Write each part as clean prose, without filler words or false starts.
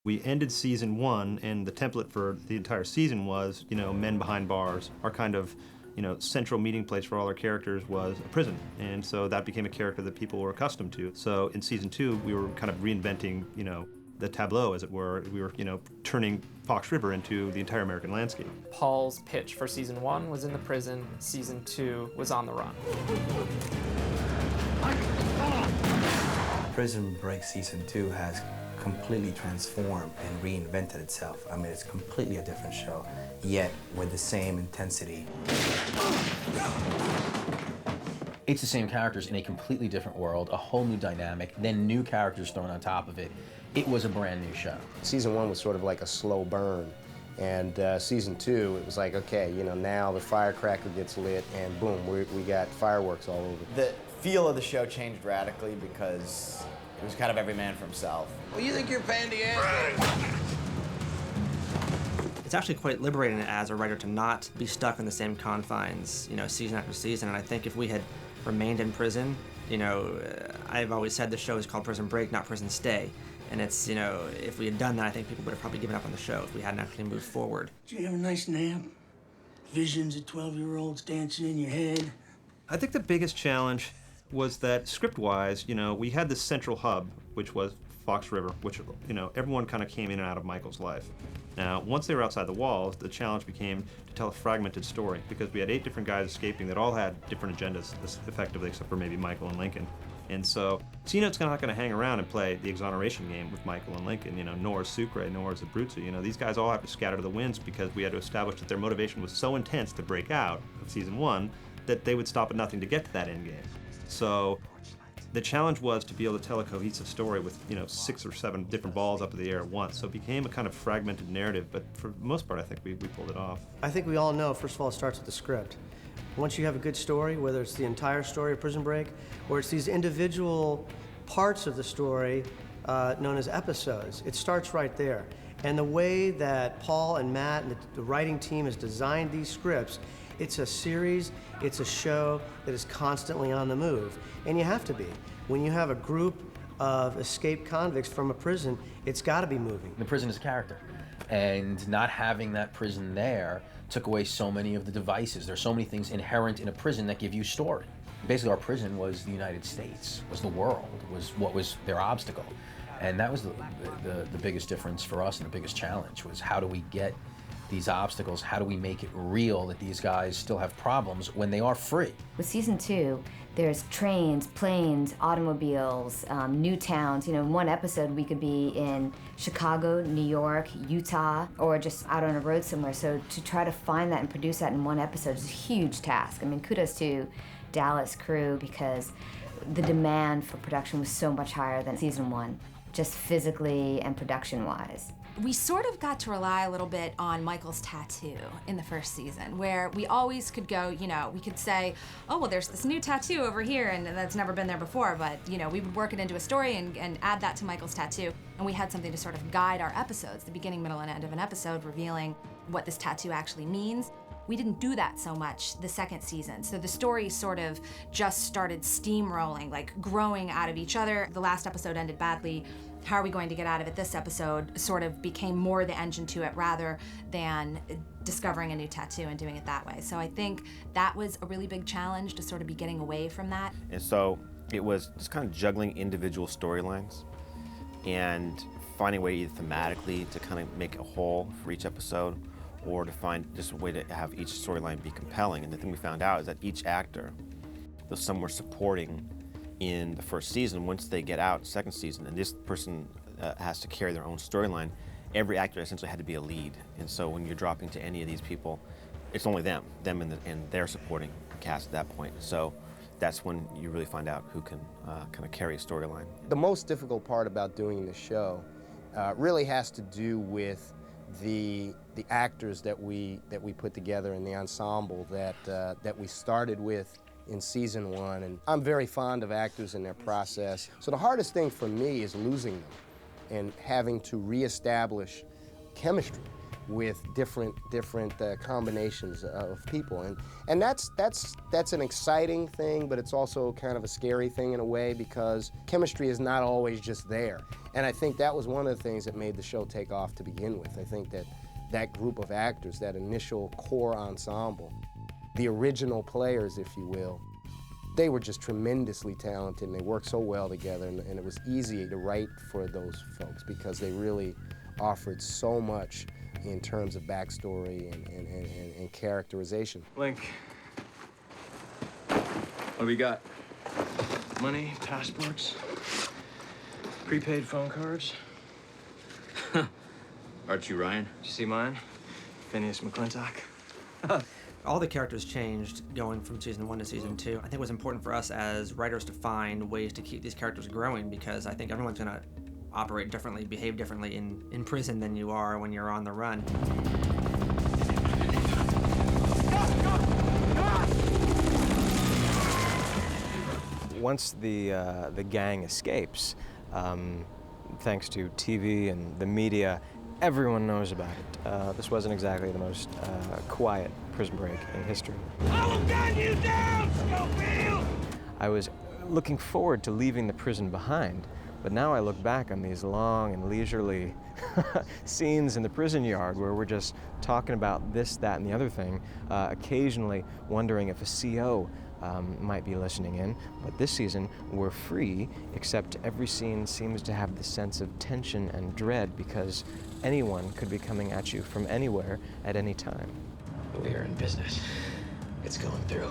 We ended season 1, and the template for the entire season was, men behind bars. Our kind of, central meeting place for all our characters was a prison. And so that became a character that people were accustomed to. So in season 2, we were kind of reinventing, the tableau, as it were. We were, turning Fox River into the entire American landscape. Paul's pitch for season 1 was in the prison, season 2 was on the run. Prison Break season 2 has completely transformed and reinvented itself. I mean, it's completely a different show, yet with the same intensity. It's the same characters in a completely different world, a whole new dynamic, then new characters thrown on top of it. It was a brand new show. Season 1 was sort of like a slow burn, and season 2, it was like, okay, now the firecracker gets lit, and boom, we got fireworks all over. The feel of the show changed radically because it was kind of every man for himself. Well, you think you're pandy ass? It's actually quite liberating as a writer to not be stuck in the same confines, season after season. And I think if we had remained in prison, I've always said the show is called Prison Break, not Prison Stay. And it's, if we had done that, I think people would have probably given up on the show if we hadn't actually moved forward. Did you have a nice nap? Visions of 12-year-olds dancing in your head? I think the biggest challenge was that script-wise, we had this central hub, which was Fox River, which, everyone kind of came in and out of Michael's life. Now, once they were outside the walls, the challenge became to tell a fragmented story, because we had 8 different guys escaping that all had different agendas, effectively, except for maybe Michael and Lincoln. And so it's not going to hang around and play the exoneration game with Michael and Lincoln, nor is Sucre, nor is Abruzzo. These guys all have to scatter to the winds because we had to establish that their motivation was so intense to break out of season 1 that they would stop at nothing to get to that end game. So the challenge was to be able to tell a cohesive story with 6 or 7 different balls up in the air at once. So it became a kind of fragmented narrative, but for the most part, I think we pulled it off. I think we all know, first of all, it starts with the script. Once you have a good story, whether it's the entire story of Prison Break, or it's these individual parts of the story known as episodes, it starts right there. And the way that Paul and Matt and the writing team has designed these scripts, it's a series, it's a show that is constantly on the move. And you have to be. When you have a group of escaped convicts from a prison, it's got to be moving. The prison is a character. And not having that prison there took away so many of the devices. There's so many things inherent in a prison that give you story. Basically, our prison was the United States, was the world, was what was their obstacle. And that was the biggest difference for us, and the biggest challenge was, how do we get these obstacles, how do we make it real that these guys still have problems when they are free? With season 2, there's trains, planes, automobiles, new towns. In one episode we could be in Chicago, New York, Utah, or just out on a road somewhere. So to try to find that and produce that in one episode is a huge task. I mean, kudos to Dallas crew, because the demand for production was so much higher than season 1, just physically and production-wise. We sort of got to rely a little bit on Michael's tattoo in the first season, where we always could go, we could say, oh, well, there's this new tattoo over here, and that's never been there before, but, we would work it into a story and add that to Michael's tattoo. And we had something to sort of guide our episodes, the beginning, middle, and end of an episode, revealing what this tattoo actually means. We didn't do that so much the second season, so the story sort of just started steamrolling, like growing out of each other. The last episode ended badly. How are we going to get out of it this episode sort of became more the engine to it rather than discovering a new tattoo and doing it that way. So I think that was a really big challenge, to sort of be getting away from that. And so it was just kind of juggling individual storylines and finding a way either thematically to kind of make a whole for each episode, or to find just a way to have each storyline be compelling. And the thing we found out is that each actor was somewhere supporting in the first season. Once they get out second season, and this person has to carry their own storyline, every actor essentially had to be a lead. And so when you're dropping to any of these people, it's only them and their supporting cast at that point. So that's when you really find out who can kind of carry a storyline. The most difficult part about doing the show really has to do with the actors that we put together in the ensemble that we started with in season 1, and I'm very fond of actors and their process. So the hardest thing for me is losing them and having to reestablish chemistry, with different combinations of people, and that's an exciting thing, but it's also kind of a scary thing in a way because chemistry is not always just there. And I think that was one of the things that made the show take off to begin with. I think that group of actors, that initial core ensemble, the original players, if you will, they were just tremendously talented and they worked so well together, and it was easy to write for those folks because they really offered so much in terms of backstory and characterization. Link, what do we got? Money, passports, prepaid phone cards. Aren't you Ryan? Did you see mine? Phineas McClintock. All the characters changed going from season 1 to season 2. I think it was important for us as writers to find ways to keep these characters growing because I think everyone's going to operate differently, behave differently in prison than you are when you're on the run. Once the gang escapes, thanks to TV and the media, everyone knows about it. This wasn't exactly the most quiet prison break in history. I will gun you down, Schofield! I was looking forward to leaving the prison behind, but now I look back on these long and leisurely scenes in the prison yard where we're just talking about this, that, and the other thing, occasionally wondering if a CO might be listening in. But this season, we're free, except every scene seems to have the sense of tension and dread because anyone could be coming at you from anywhere at any time. We are in business. It's going through.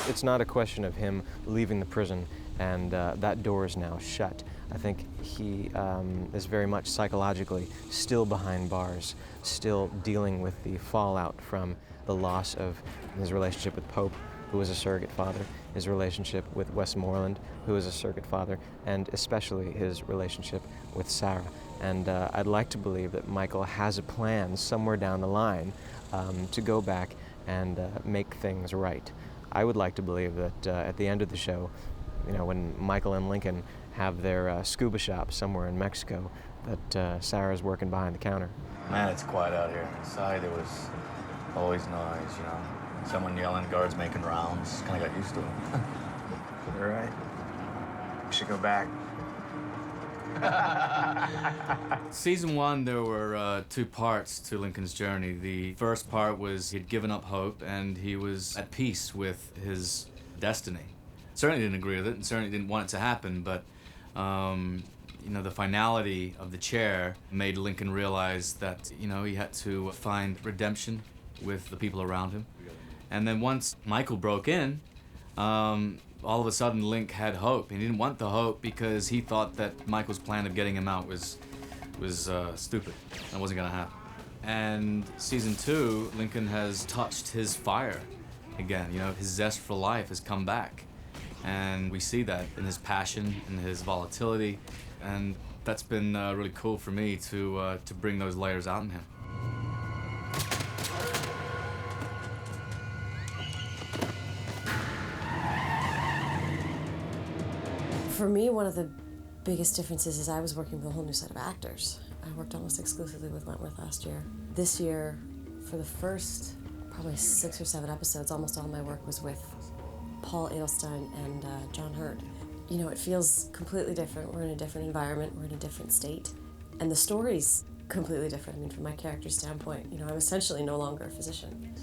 It's not a question of him leaving the prison and that door is now shut. I think he is very much psychologically still behind bars, still dealing with the fallout from the loss of his relationship with Pope, who was a surrogate father, his relationship with Westmoreland, who was a surrogate father, and especially his relationship with Sarah. And I'd like to believe that Michael has a plan somewhere down the line to go back and make things right. I would like to believe that at the end of the show, you know, when Michael and Lincoln have their scuba shop somewhere in Mexico, that Sarah's working behind the counter. Man, it's quiet out here. Inside, there was always noise, you know. Someone yelling, guards making rounds. Kind of got used to it. You're right. We should go back. Season 1, there were 2 parts to Lincoln's journey. The first part was he'd given up hope and he was at peace with his destiny. Certainly didn't agree with it and certainly didn't want it to happen, but you know, the finality of the chair made Lincoln realize that, you know, he had to find redemption with the people around him. And then once Michael broke in, all of a sudden Link had hope. He didn't want the hope because he thought that Michael's plan of getting him out was stupid. That wasn't gonna happen. And season 2, Lincoln has touched his fire again. You know, his zest for life has come back. And we see that in his passion, in his volatility. And that's been really cool for me to bring those layers out in him. For me, one of the biggest differences is I was working with a whole new set of actors. I worked almost exclusively with Wentworth last year. This year, for the first probably 6 or 7 episodes, almost all my work was with Paul Adelstein and John Hurt. You know, it feels completely different. We're in a different environment, we're in a different state, and the story's completely different. I mean, from my character's standpoint, you know, I'm essentially no longer a physician,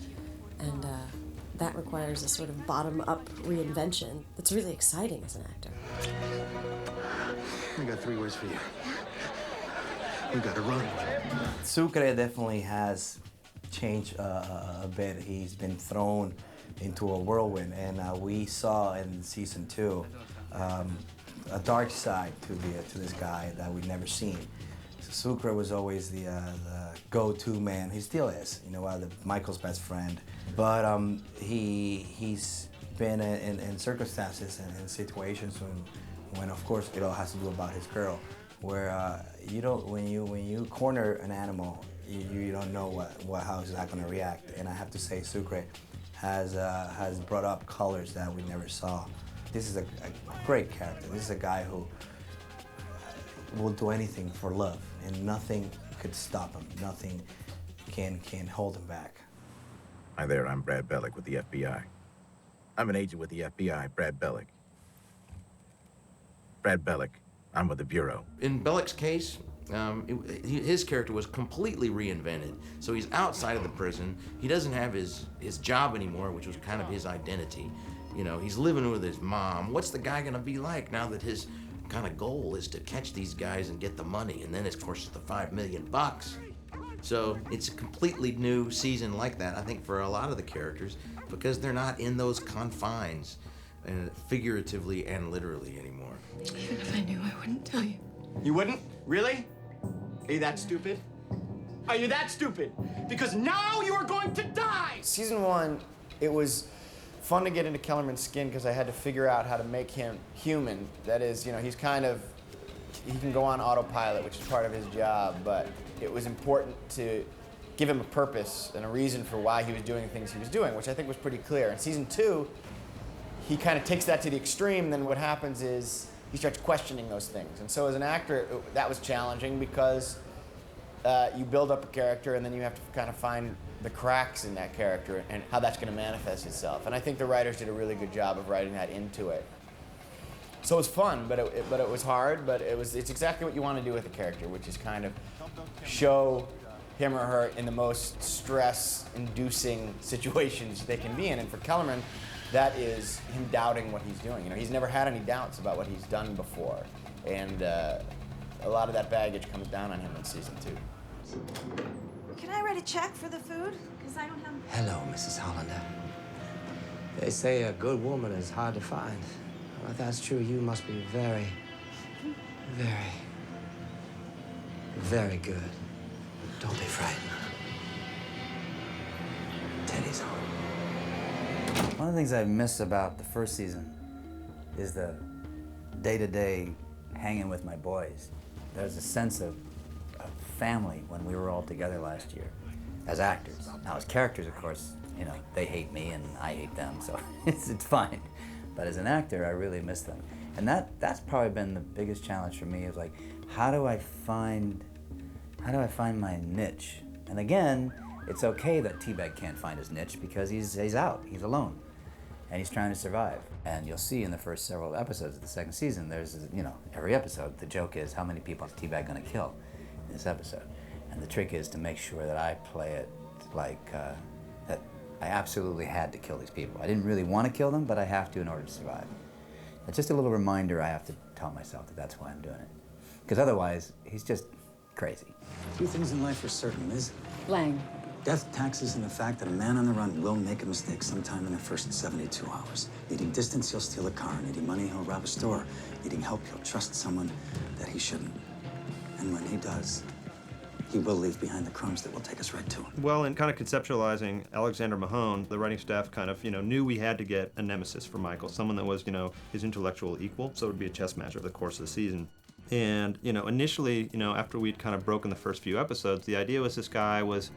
and that requires a sort of bottom-up reinvention that's really exciting as an actor. I got 3 words for you. We gotta run. Sucre definitely has changed a bit. He's been thrown into a whirlwind, and we saw in season 2 a dark side to this guy that we'd never seen. Sucre was always the go-to man. He still is, you know, Michael's best friend. But he's been in circumstances and in situations when of course it all has to do about his girl, where you don't when you corner an animal, you don't know how is that going to react. And I have to say, Sucre has brought up colors that we never saw. This is a great character. This is a guy who will do anything for love, and nothing could stop him. Nothing can hold him back. Hi there, I'm Brad Bellick with the FBI. I'm an agent with the FBI, Brad Bellick. Brad Bellick, I'm with the Bureau. In Bellick's case, his character was completely reinvented. So he's outside of the prison. He doesn't have his job anymore, which was kind of his identity. You know, he's living with his mom. What's the guy gonna be like now that his kind of goal is to catch these guys and get the money? And then, of course, the $5 million. So it's a completely new season like that, I think, for a lot of the characters, because they're not in those confines, figuratively and literally anymore. Even if I knew, I wouldn't tell you. You wouldn't? Really? Are you that stupid? Are you that stupid? Because now you are going to die! Season 1, it was fun to get into Kellerman's skin because I had to figure out how to make him human. That is, you know, he can go on autopilot, which is part of his job, but it was important to give him a purpose and a reason for why he was doing the things he was doing, which I think was pretty clear. In season 2, he kind of takes that to the extreme, then what happens is he starts questioning those things. And so as an actor, that was challenging because you build up a character and then you have to kind of find the cracks in that character and how that's going to manifest itself. And I think the writers did a really good job of writing that into it. So it was fun, but it was hard, but it's exactly what you want to do with a character, which is kind of show him or her in the most stress-inducing situations they can be in. And for Kellerman, that is him doubting what he's doing. You know, he's never had any doubts about what he's done before. And a lot of that baggage comes down on him in season 2. Can I write a check for the food? Because I don't have... Hello, Mrs. Hollander. They say a good woman is hard to find. Well, if that's true, you must be very, very good. Don't be frightened. Teddy's home. One of the things I miss about the first season is the day-to-day hanging with my boys. There's a sense of family when we were all together last year as actors. Now, as characters, of course, you know, they hate me and I hate them, so it's fine. But as an actor, I really miss them. And that's probably been the biggest challenge for me, is like, how do I find my niche? And again, it's okay that T-Bag can't find his niche because he's out, he's alone, and he's trying to survive. And you'll see in the first several episodes of the second season, there's, you know, every episode, the joke is, how many people is T-Bag gonna kill in this episode? And the trick is to make sure that I play it like, that I absolutely had to kill these people. I didn't really want to kill them, but I have to in order to survive. It's just a little reminder I have to tell myself that that's why I'm doing it. Because otherwise, he's just crazy. Two things in life are certain, Liz. Lang. Death, taxes, and the fact that a man on the run will make a mistake sometime in the first 72 hours. Needing distance, he'll steal a car. Needing money, he'll rob a store. Needing help, he'll trust someone that he shouldn't. And when he does, he will leave behind the crumbs that will take us right to him. Well, in kind of conceptualizing Alexander Mahone, the writing staff kind of, you know, knew we had to get a nemesis for Michael, someone that was, you know, his intellectual equal, so it would be a chess match over the course of the season. And, you know, initially, you know, after we'd kind of broken the first few episodes, the idea was this guy was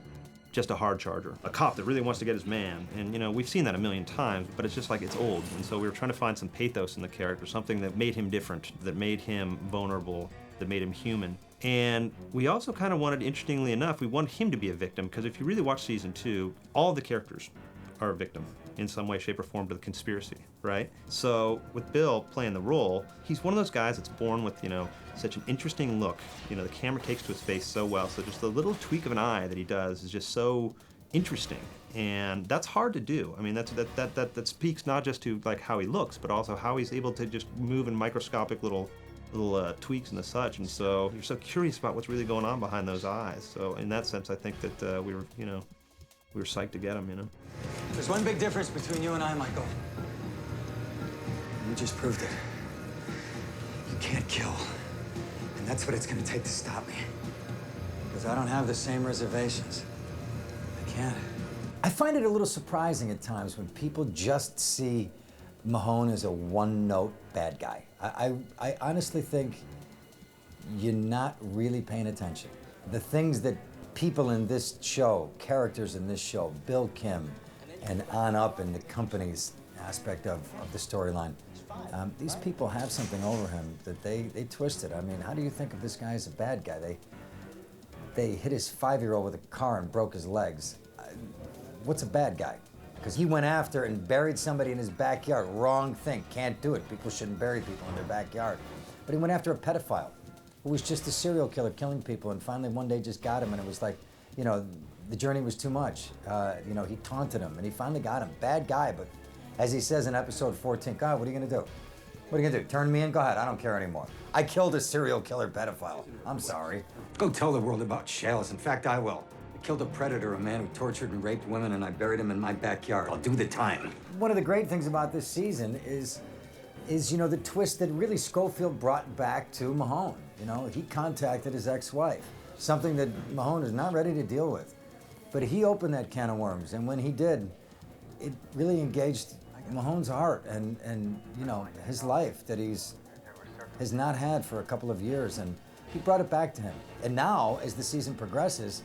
just a hard charger, a cop that really wants to get his man. And, you know, we've seen that a million times, but it's just like it's old. And so we were trying to find some pathos in the character, something that made him different, that made him vulnerable, that made him human. And we also kind of wanted, interestingly enough, we wanted him to be a victim, because if you really watch season 2, all the characters are a victim in some way, shape, or form to the conspiracy, right? So with Bill playing the role, he's one of those guys that's born with, you know, such an interesting look. You know, the camera takes to his face so well, so just the little tweak of an eye that he does is just so interesting. And that's hard to do. I mean, that speaks not just to like how he looks, but also how he's able to just move in microscopic little tweaks and the such, and so you're so curious about what's really going on behind those eyes. So in that sense, I think that we were psyched to get him, you know. There's one big difference between you and I, Michael. You just proved it. You can't kill. And that's what it's gonna take to stop me. Because I don't have the same reservations. I can't. I find it a little surprising at times when people just see Mahone as a one-note bad guy. I honestly think you're not really paying attention. The things that people in this show, characters in this show, Bill Kim and on up in the company's aspect of the storyline. These people have something over him that they twisted. I mean, how do you think of this guy as a bad guy? They hit his 5-year-old with a car and broke his legs. What's a bad guy? Because he went after and buried somebody in his backyard. Wrong thing, can't do it. People shouldn't bury people in their backyard. But he went after a pedophile who was just a serial killer killing people, and finally one day just got him, and it was like, you know, the journey was too much. You know, he taunted him, and he finally got him. Bad guy, but as he says in episode 14, God, what are you gonna do? What are you gonna do? Turn me in? Go ahead, I don't care anymore. I killed a serial killer pedophile. I'm sorry. Go tell the world about Chalice. In fact, I will. I killed a predator, a man who tortured and raped women, and I buried him in my backyard. I'll do the time. One of the great things about this season is you know, the twist that really Schofield brought back to Mahone. You know, he contacted his ex-wife, something that Mahone is not ready to deal with. But he opened that can of worms, and when he did, it really engaged Mahone's heart and you know, his life that has not had for a couple of years, and he brought it back to him. And now, as the season progresses,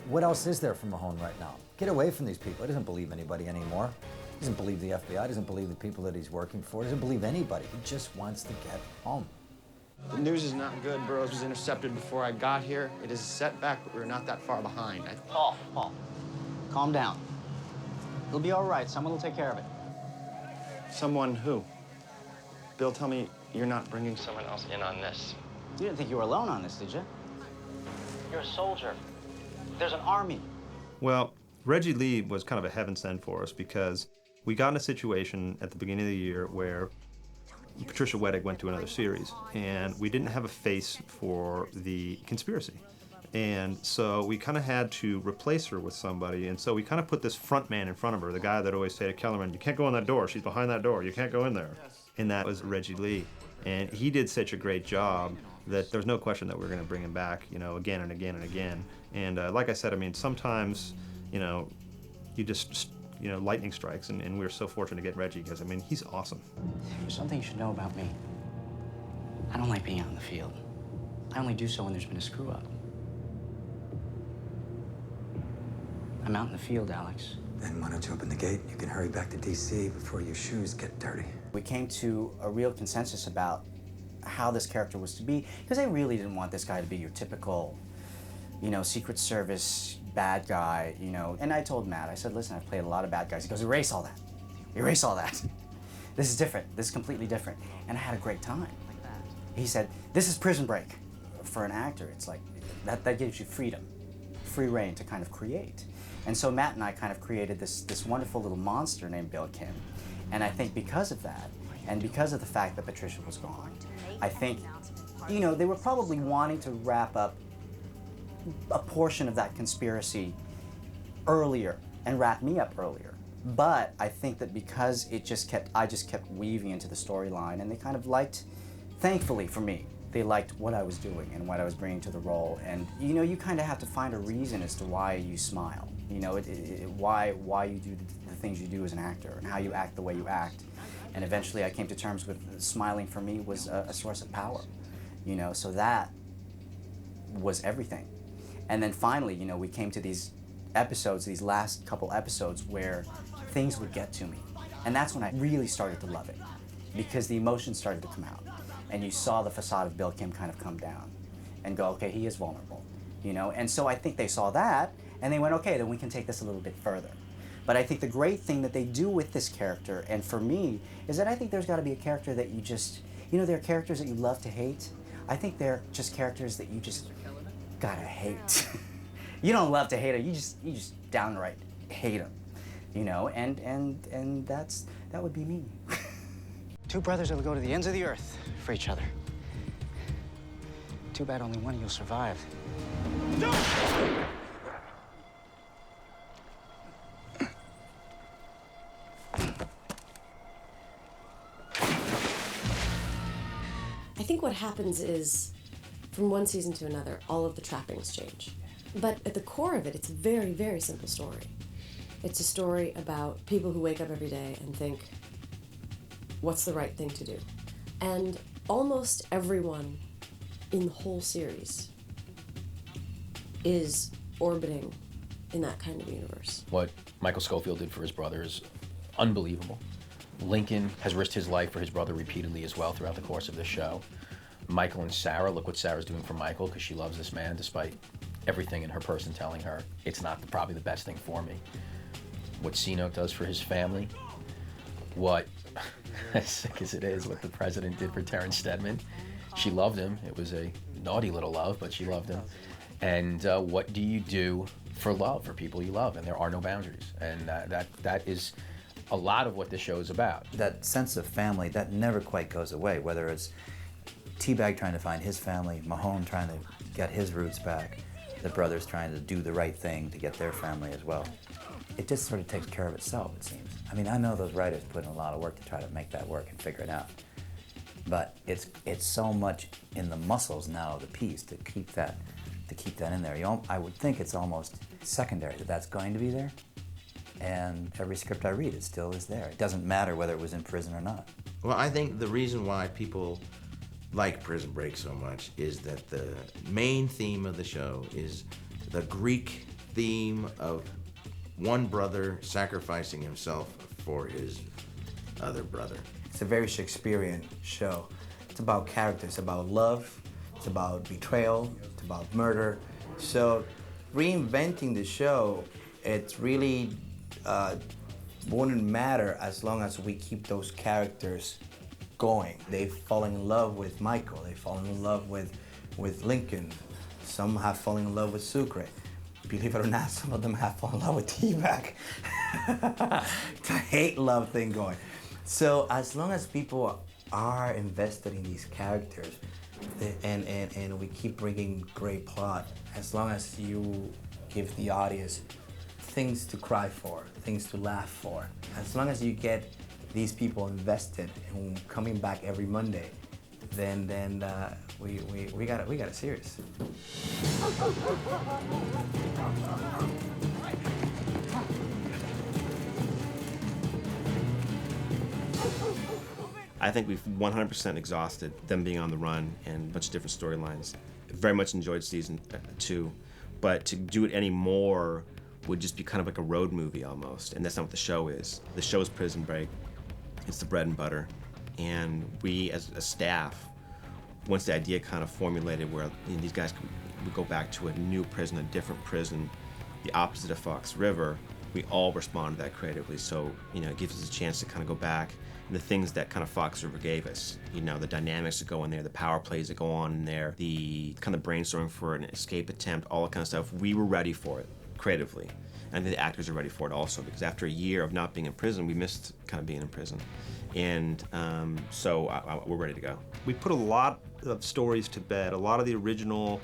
what else is there for Mahone right now? Get away from these people. He doesn't believe anybody anymore. He doesn't believe the FBI, doesn't believe the people that he's working for, doesn't believe anybody. He just wants to get home. The news is not good. Burroughs was intercepted before I got here. It is a setback, but we're not that far behind. Paul, calm down. It'll be all right. Someone will take care of it. Someone who? Bill, tell me you're not bringing someone else in on this. You didn't think you were alone on this, did you? You're a soldier. There's an army. Well, Reggie Lee was kind of a heaven sent for us because we got in a situation at the beginning of the year where Patricia Wettig went to another series, and we didn't have a face for the conspiracy. And so we kind of had to replace her with somebody, and so we kind of put this front man in front of her, the guy that always said to Kellerman, you can't go in that door, she's behind that door, you can't go in there. And that was Reggie Lee. And he did such a great job that there's no question that we're going to bring him back, you know, again and again and again. And like I said, I mean, sometimes, you know, you just, you know, lightning strikes, and we were so fortunate to get Reggie because, I mean, he's awesome. There's something you should know about me. I don't like being out in the field. I only do so when there's been a screw-up. I'm out in the field, Alex. Then why don't you open the gate? You can hurry back to D.C. before your shoes get dirty. We came to a real consensus about how this character was to be, because I really didn't want this guy to be your typical, you know, Secret Service bad guy, you know. And I told Matt, I said, listen, I've played a lot of bad guys. He goes, erase all that. Erase all that. This is different. This is completely different. And I had a great time. He said, this is Prison Break. For an actor, it's like, that gives you freedom, free reign to kind of create. And so Matt and I kind of created this wonderful little monster named Bill Kim. And I think because of that, and because of the fact that Patricia was gone, I think, you know, they were probably wanting to wrap up a portion of that conspiracy earlier and wrap me up earlier. But I think that because I just kept weaving into the storyline, and they kind of liked, thankfully for me, they liked what I was doing and what I was bringing to the role. And you know, you kind of have to find a reason as to why you smile. You know, why you do the things you do as an actor, and how you act the way you act. And eventually I came to terms with smiling for me was a source of power. You know, so that was everything. And then finally, you know, we came to these episodes, these last couple episodes where things would get to me. And that's when I really started to love it, because the emotions started to come out. And you saw the facade of Bill Kim kind of come down and go, okay, he is vulnerable, you know? And so I think they saw that, and they went, okay, then we can take this a little bit further. But I think the great thing that they do with this character, and for me, is that I think there's got to be a character that you just, you know, there are characters that you love to hate. I think they're just characters that you just gotta hate. You don't love to hate them, you just downright hate them, you know? And that would be me. Two brothers that'll go to the ends of the earth for each other. Too bad only one of you'll survive. I think what happens is, from one season to another, all of the trappings change. But at the core of it, it's a very, very simple story. It's a story about people who wake up every day and think, what's the right thing to do? And almost everyone in the whole series is orbiting in that kind of universe. What Michael Scofield did for his brother is unbelievable. Lincoln has risked his life for his brother repeatedly as well throughout the course of this show. Michael and Sarah, look what Sarah's doing for Michael, because she loves this man despite everything in her person telling her it's not probably the best thing for me. What C-Note does for his family, what, as sick as it is, what the president did for Terrence Steadman. She loved him. It was a naughty little love, but she loved him. And what do you do for love, for people you love? And there are no boundaries. And that is a lot of what this show is about. That sense of family, that never quite goes away, whether it's T-Bag trying to find his family, Mahone trying to get his roots back, the brothers trying to do the right thing to get their family as well. It just sort of takes care of itself, it seems. I mean, I know those writers put in a lot of work to try to make that work and figure it out. But it's so much in the muscles now of the piece to keep that in there. I would think it's almost secondary that that's going to be there. And every script I read, it still is there. It doesn't matter whether it was in prison or not. Well, I think the reason why people like Prison Break so much is that the main theme of the show is the Greek theme of one brother sacrificing himself for his other brother. It's a very Shakespearean show. It's about characters, it's about love, it's about betrayal, it's about murder. So reinventing the show, it's really wouldn't matter as long as we keep those characters going. They fall in love with Michael, they fall in love with Lincoln. Some have fallen in love with Sucre. Believe it or not, some of them have fallen in love with T-Bag. It's a hate-love thing going. So as long as people are invested in these characters and we keep bringing great plot, as long as you give the audience things to cry for, things to laugh for, as long as you get these people invested and coming back every Monday, then we got a series. I think we've 100% exhausted them being on the run and a bunch of different storylines. Very much enjoyed season 2, but to do it anymore would just be kind of like a road movie almost, and that's not what the show is. The show is Prison Break. It's the bread and butter. And we, as a staff, once the idea kind of formulated where these guys would go back to a new prison, a different prison, the opposite of Fox River, we all respond to that creatively. So, it gives us a chance to kind of go back and the things that kind of Fox River gave us. The dynamics that go in there, the power plays that go on in there, the kind of brainstorming for an escape attempt, all that kind of stuff. We were ready for it creatively. And I think the actors are ready for it also, because after a year of not being in prison, we missed kind of being in prison. And so we're ready to go. We put a lot of stories to bed, a lot of the original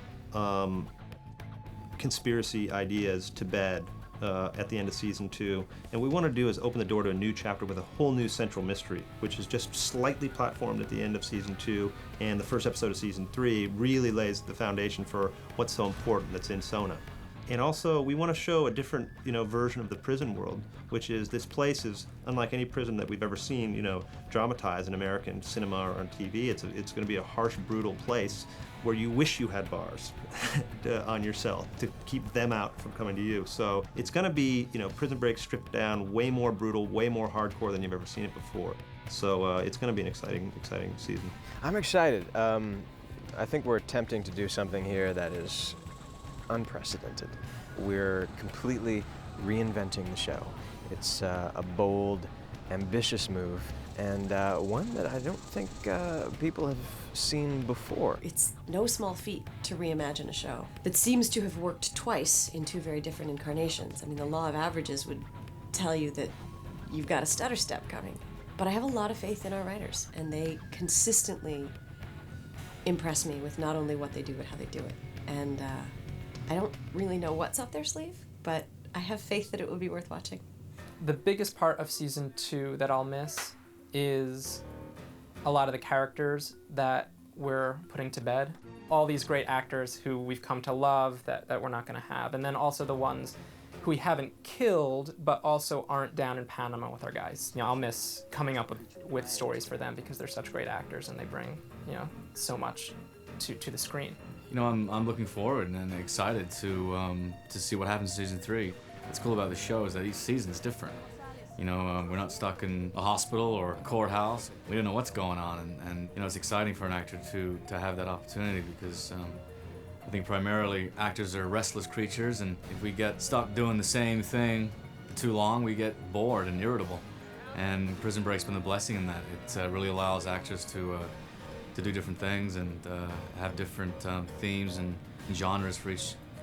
conspiracy ideas to bed at the end of season 2. And what we want to do is open the door to a new chapter with a whole new central mystery, which is just slightly platformed at the end of season 2. And the first episode of season 3 really lays the foundation for what's so important that's in Sona. And also, we want to show a different, version of the prison world, which is this place is unlike any prison that we've ever seen, dramatized in American cinema or on TV. It's going to be a harsh, brutal place where you wish you had bars on your cell to keep them out from coming to you. So it's going to be, Prison Break stripped down, way more brutal, way more hardcore than you've ever seen it before. So it's going to be an exciting season. I'm excited. I think we're attempting to do something here that is unprecedented. We're completely reinventing the show. It's a bold, ambitious move, and one that I don't think people have seen before. It's no small feat to reimagine a show that seems to have worked twice in 2 very different incarnations. I mean, the law of averages would tell you that you've got a stutter step coming. But I have a lot of faith in our writers, and they consistently impress me with not only what they do, but how they do it. And I don't really know what's up their sleeve, but I have faith that it will be worth watching. The biggest part of season 2 that I'll miss is a lot of the characters that we're putting to bed. All these great actors who we've come to love that we're not going to have. And then also the ones who we haven't killed, but also aren't down in Panama with our guys. I'll miss coming up with stories for them because they're such great actors and they bring, so much to the screen. You know, I'm looking forward and excited to see what happens in season 3. What's cool about the show is that each season's different. You know, we're not stuck in a hospital or a courthouse. We don't know what's going on, and you know, it's exciting for an actor to have that opportunity because I think primarily actors are restless creatures, and if we get stuck doing the same thing for too long, we get bored and irritable. And Prison Break's been a blessing in that. It really allows actors to do different things and have different themes and genres for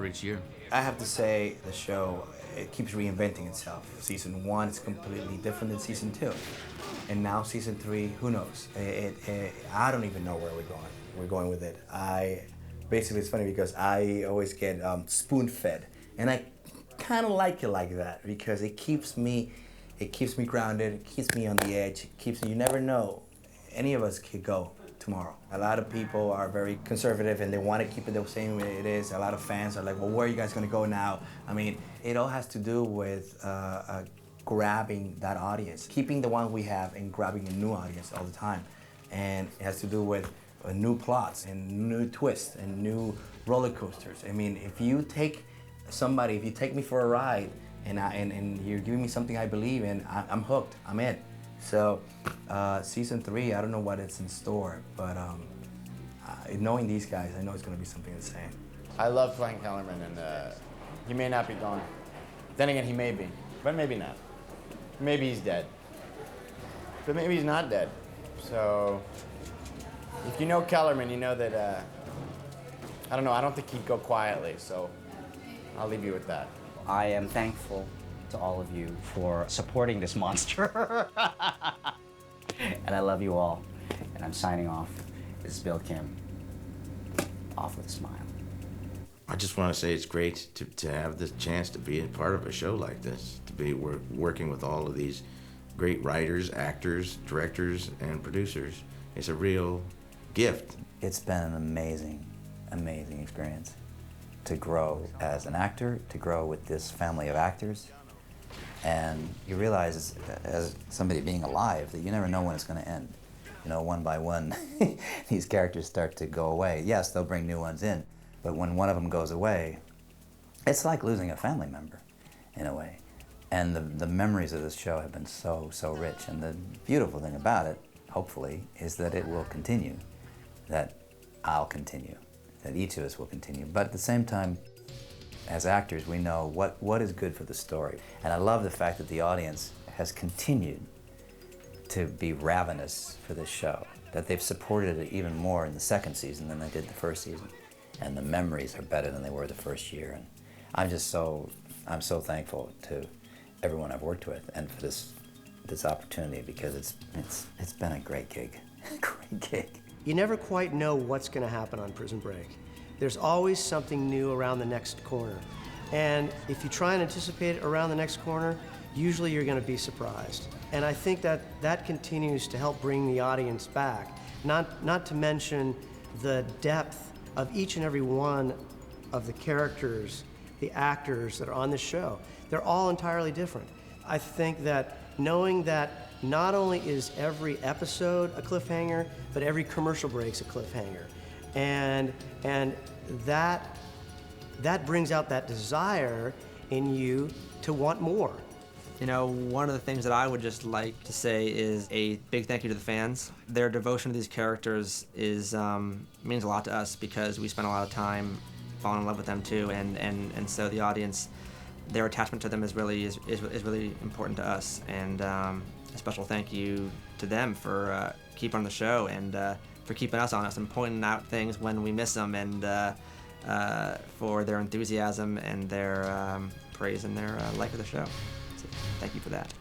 each year. I have to say the show, it keeps reinventing itself. Season 1 is completely different than season 2. And now season 3, who knows? I don't even know where we're going with it. Basically, it's funny because I always get spoon-fed. And I kind of like it like that because it keeps me grounded, it keeps me on the edge, you never know. Any of us could go tomorrow. A lot of people are very conservative and they want to keep it the same way it is. A lot of fans are like, well, where are you guys going to go now? I mean, it all has to do with grabbing that audience, keeping the one we have and grabbing a new audience all the time. And it has to do with new plots and new twists and new roller coasters. I mean, if you take me for a ride and you're giving me something I believe in, I'm hooked, I'm in. So season 3, I don't know what it's in store, but knowing these guys, I know it's going to be something insane. I love playing Kellerman, and he may not be gone. Then again, he may be, but maybe not. Maybe he's dead, but maybe he's not dead. So if you know Kellerman, you know that, I don't know, I don't think he'd go quietly, so I'll leave you with that. I am thankful to all of you for supporting this monster. And I love you all. And I'm signing off. This is Bill Kim. Off with a smile. I just want to say it's great to have this chance to be a part of a show like this, to be working with all of these great writers, actors, directors, and producers. It's a real gift. It's been an amazing, amazing experience to grow as an actor, to grow with this family of actors. And you realize, as somebody being alive, that you never know when it's going to end. You know, one by one, these characters start to go away. Yes, they'll bring new ones in, but when one of them goes away, it's like losing a family member, in a way. And the memories of this show have been so, so rich. And the beautiful thing about it, hopefully, is that it will continue, that I'll continue, that each of us will continue. But at the same time, as actors, we know what is good for the story. And I love the fact that the audience has continued to be ravenous for this show, that they've supported it even more in the second season than they did the first season. And the memories are better than they were the first year. And I'm so thankful to everyone I've worked with and for this opportunity, because it's been a great gig, great gig. You never quite know what's going to happen on Prison Break. There's always something new around the next corner. And if you try and anticipate it around the next corner, usually you're going to be surprised. And I think that continues to help bring the audience back, not to mention the depth of each and every one of the characters, the actors that are on this show. They're all entirely different. I think that knowing that not only is every episode a cliffhanger, but every commercial break's a cliffhanger. And that brings out that desire in you to want more. You know, one of the things that I would just like to say is a big thank you to the fans. Their devotion to these characters means a lot to us, because we spend a lot of time falling in love with them too, and so the audience, their attachment to them is really important to us. And a special thank you to them for keeping on the show and for keeping us honest and pointing out things when we miss them, and for their enthusiasm and their praise and their like of the show. So thank you for that.